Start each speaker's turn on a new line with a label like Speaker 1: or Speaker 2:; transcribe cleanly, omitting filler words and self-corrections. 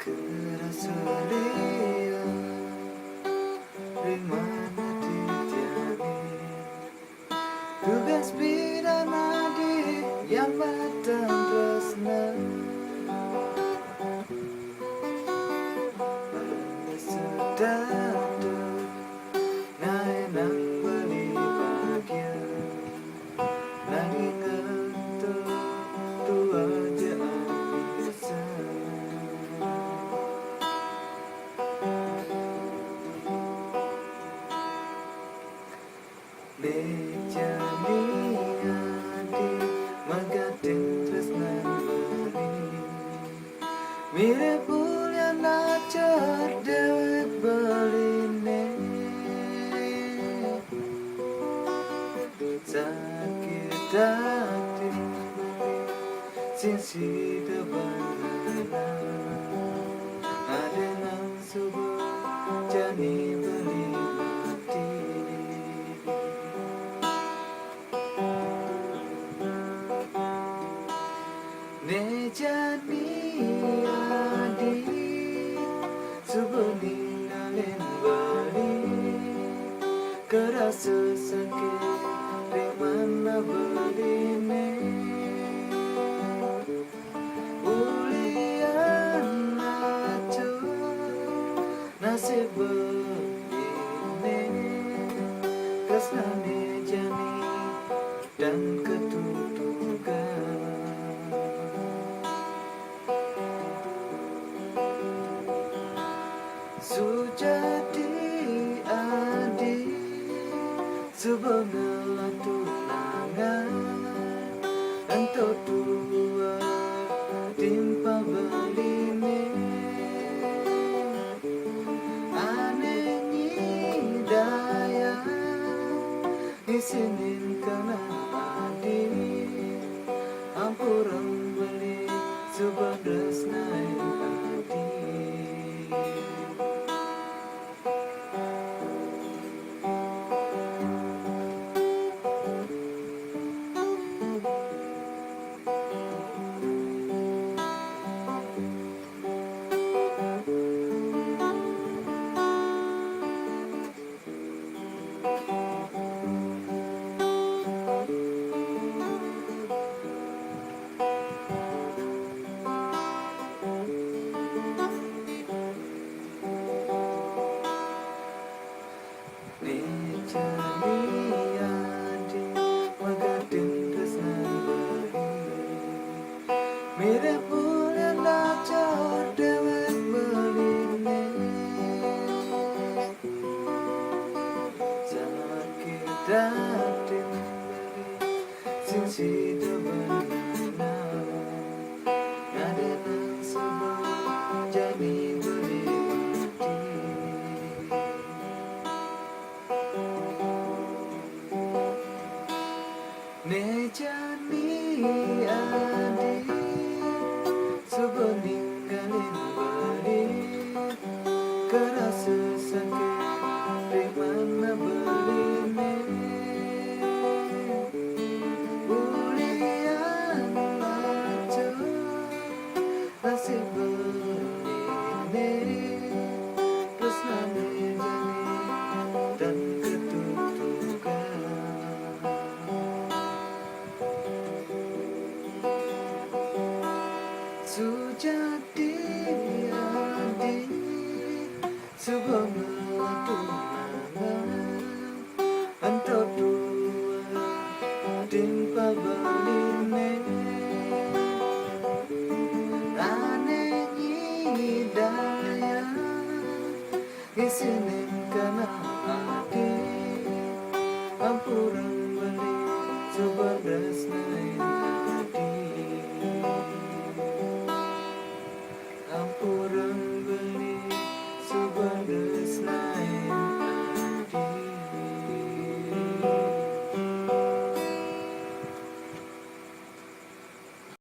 Speaker 1: Kerasa dia rimana dijalin tugas pidana di yang batang tresna pada sedada naik nang beli bahagia nanging ngantuk tua aja bisa Bejani adi magating tresnan beri mirip bulan acar dewek beline sakit hati sisi depanana ada nang subuh jani beli mati Nejani adi subuh ninggalin bali kerasa sakit di mana beline ulian acu nasib begini kesna nejani dan ketutukan Sujati adi sebengelan tunangan Entau dua timpa beline Aneh daya isinin kena adi Ampurang beli subandres naik adi Nejani adi magating tresnan beri mirip bulan acar dewek beline sakit hati beri sisi depanana ada nang sebab jadi beli mati Nejani adi subuh ninggalin bali kerasa sakit di mana beline ulian acu nasib beline terus nejani dan ketutukan Sujati adi sebuah tunangan Entau dua timpa beline Aneh daya isine